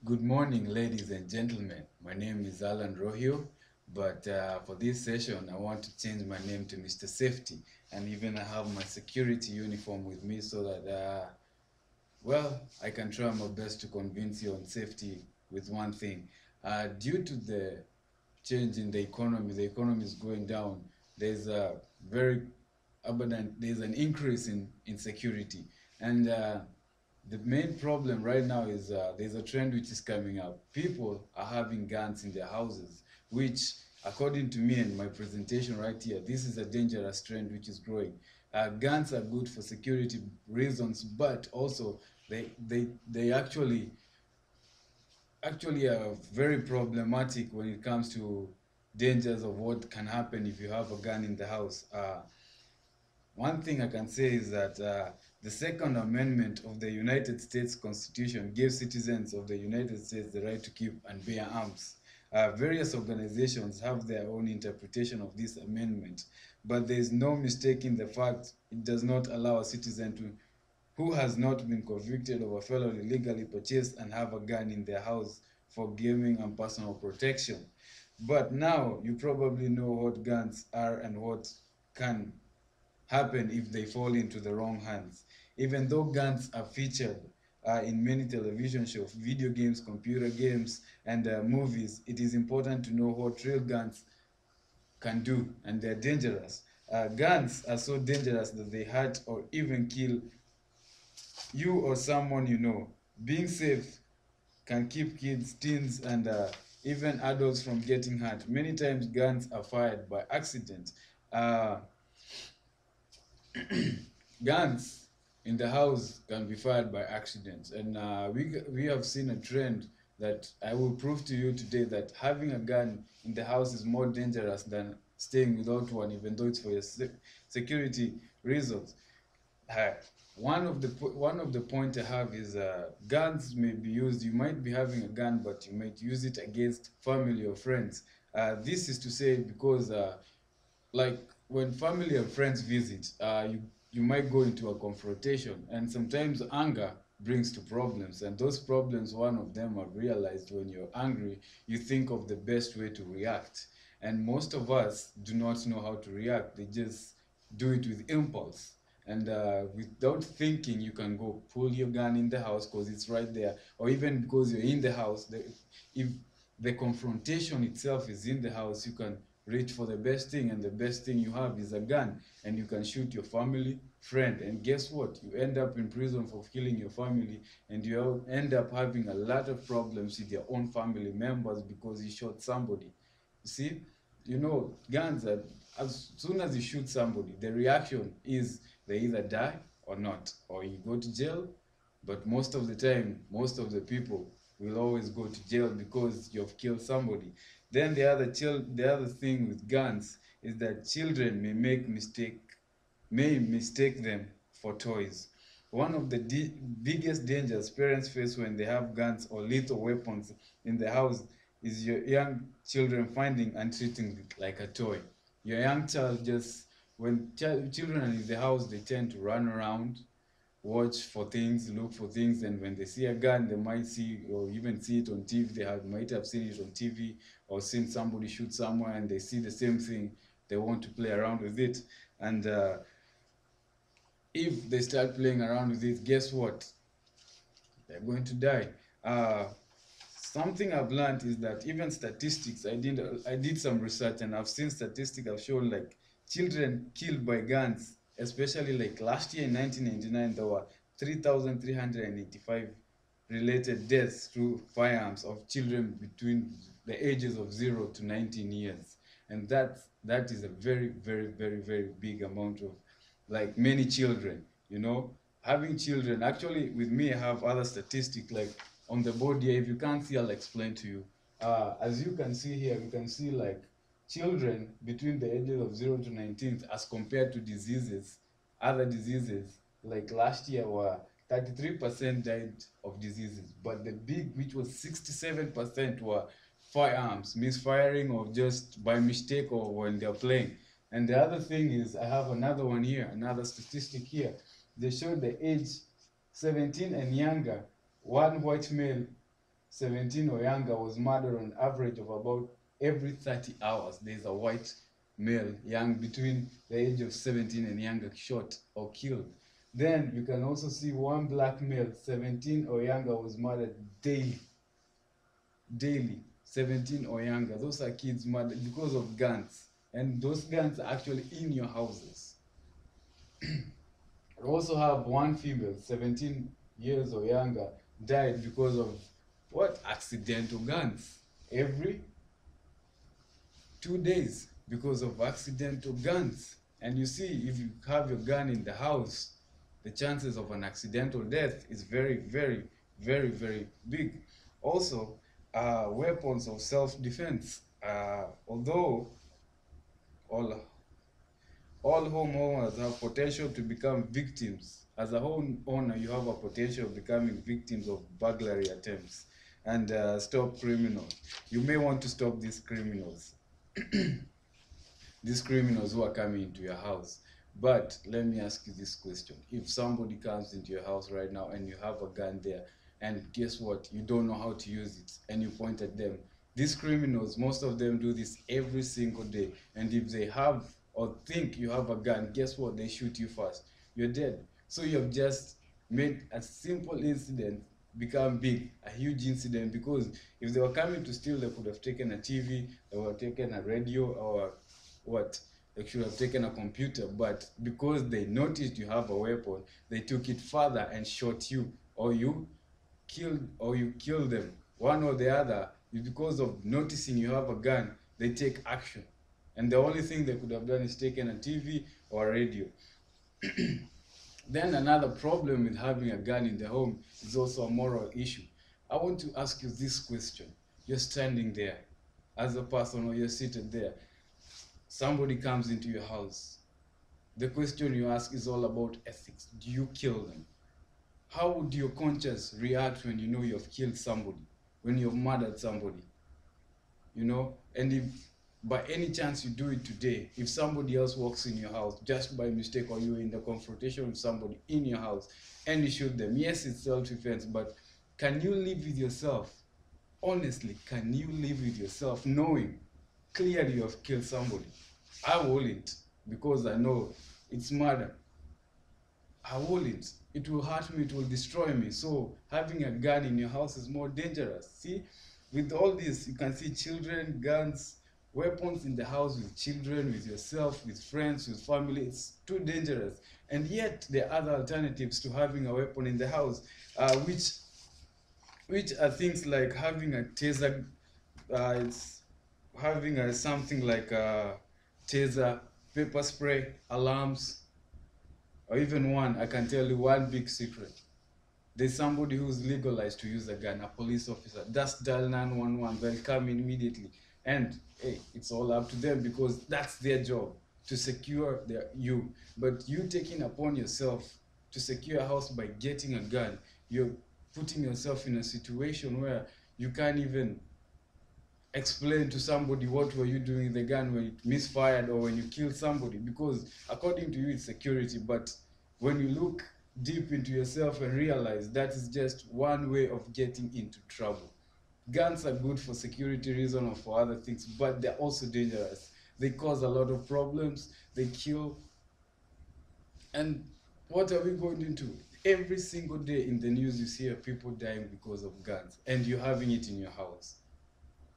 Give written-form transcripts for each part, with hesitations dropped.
Good morning, ladies and gentlemen. My name is Allan R, but for this session, I want to change my name to Mr. Safety, and even I have my security uniform with me so that, I can try my best to convince you on safety with one thing. Due to the change in the economy is going down. There's a very abundant, there's an increase in insecurity, and the main problem right now is there's a trend which is coming up. People are having guns in their houses, which, according to me and my presentation right here, this is a dangerous trend which is growing. Guns are good for security reasons, but also they actually are very problematic when it comes to dangers of what can happen if you have a gun in the house. One thing I can say is that the Second Amendment of the United States Constitution gives citizens of the United States the right to keep and bear arms. Various organizations have their own interpretation of this amendment, but there is no mistaking the fact it does not allow a citizen who has not been convicted of a felony legally purchase and have a gun in their house for gaming and personal protection. But now you probably know what guns are and what can happen if they fall into the wrong hands. Even though guns are featured in many television shows, video games, computer games, and movies, it is important to know what real guns can do, and they're dangerous. Guns are so dangerous that they hurt or even kill you or someone you know. Being safe can keep kids, teens, and even adults from getting hurt. Many times guns are fired by accident. Uh, Guns in the house can be fired by accident, and we have seen a trend that I will prove to you today that having a gun in the house is more dangerous than staying without one, even though it's for your security reasons. Uh, one of the point I have is guns may be used. You might be having a gun, but you might use it against family or friends. This is to say because like when family and friends visit, you might go into a confrontation, and sometimes anger brings to problems, and those problems, one of them I've realized, when you're angry, you think of the best way to react, and most of us do not know how to react. They just do it with impulse, and without thinking, you can go pull your gun in the house because it's right there, or even because you're in the house. If the confrontation itself is in the house, you can reach for the best thing, and the best thing you have is a gun, and you can shoot your family, friend, and guess what? You end up in prison for killing your family, and you end up having a lot of problems with your own family members because you shot somebody. You see, guns are, as soon as you shoot somebody, the reaction is they either die or not, or you go to jail. But most of the time, most of the people will always go to jail because you've killed somebody. Then the other thing with guns is that children may mistake them for toys. One of the biggest dangers parents face when they have guns or lethal weapons in the house is your young children finding and treating it like a toy. Your young child just, when children are in the house, they tend to run around, watch for things, look for things, and when they see a gun, they might see or even see it on TV. Might have seen it on TV or seen somebody shoot somewhere, and they see the same thing. They want to play around with it, and if they start playing around with it, guess what? They're going to die. Uh, Something I've learned is that even statistics, I did some research, and I've seen statistics have shown like children killed by guns, especially like last year in 1999, there were 3,385 related deaths through firearms of children between the ages of 0 to 19 years. And that is a very, very, very, very big amount of, like, many children, having children. Actually, with me, I have other statistics like on the board here. If you can't see, I'll explain to you. As you can see here, you can see like children between the ages of 0 to 19 as compared to diseases, other diseases, like last year were 33% died of diseases, but the big, which was 67%, were firearms, misfiring or just by mistake or when they're playing. And the other thing is, I have another one here, another statistic here. They showed the age 17 and younger, one white male 17 or younger was murdered on average of about every 30 hours. There's a white male young between the age of 17 and younger shot or killed. Then you can also see one black male, 17 or younger, was murdered daily. Daily, 17 or younger. Those are kids murdered because of guns. And those guns are actually in your houses. We also have one female, 17 years or younger, died because of what? Accidental guns. Every 2 days because of accidental guns. And you see, if you have your gun in the house, the chances of an accidental death is very, very, very, very big. Also, weapons of self-defense. Although all homeowners have potential to become victims. As a homeowner, you have a potential of becoming victims of burglary attempts and stop criminals. You may want to stop these criminals. These criminals who are coming into your house. But let me ask you this question. If somebody comes into your house right now and you have a gun there, and guess what? You don't know how to use it, and you point at them. These criminals, most of them do this every single day. And if they have or think you have a gun, guess what? They shoot you first. You're dead. So you have just made a simple incident become big, a huge incident, because if they were coming to steal, they could have taken a TV, they would have taken a radio, or what? They should have taken a computer, but because they noticed you have a weapon, they took it further and shot you, or you killed them. One or the other, because of noticing you have a gun, they take action. And the only thing they could have done is taken a TV or a radio. Then another problem with having a gun in the home is also a moral issue. I want to ask you this question. You're standing there as a person, or you're seated there. Somebody comes into your house. The question you ask is all about ethics. Do you kill them? How would your conscience react when you know you've killed somebody, when you've murdered somebody? You know, and if by any chance you do it today, if somebody else walks in your house just by mistake, or you're in the confrontation with somebody in your house and you shoot them, yes, it's self-defense, but can you live with yourself? Honestly, can you live with yourself knowing clearly you have killed somebody? I wouldn't, because I know it's murder. I wouldn't. It will hurt me, it will destroy me. So having a gun in your house is more dangerous. See, with all this, you can see children, guns, weapons in the house with children, with yourself, with friends, with family. It's too dangerous. And yet there are other alternatives to having a weapon in the house, which are things like having a taser. It's having something like a taser, pepper spray, alarms, or even one. I can tell you one big secret. There's somebody who's legalized to use a gun, a police officer. Just dial 911, they'll come immediately. And hey, it's all up to them, because that's their job, to secure you. But you taking upon yourself to secure a house by getting a gun, you're putting yourself in a situation where you can't even explain to somebody what were you doing with the gun when it misfired or when you killed somebody, because according to you it's security, but when you look deep into yourself and realize that is just one way of getting into trouble. Guns are good for security reasons or for other things, but they're also dangerous. They cause a lot of problems, they kill. And what are we going into? Every single day in the news you see people dying because of guns, and you're having it in your house.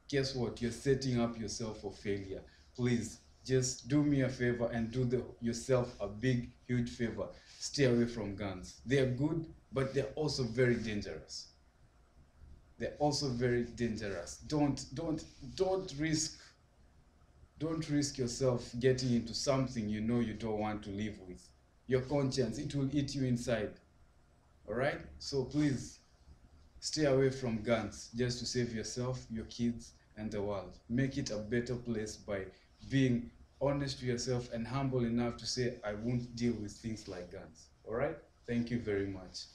Guess what? You're setting up yourself for failure. Please, just do me a favor and do yourself a big, huge favor. Stay away from guns. They are good, but they're also very dangerous. They're also very dangerous. Don't risk yourself getting into something you know you don't want to live with. Your conscience, it will eat you inside. All right? So please, stay away from guns just to save yourself, your kids, and the world. Make it a better place by being honest to yourself and humble enough to say, I won't deal with things like guns. All right? Thank you very much.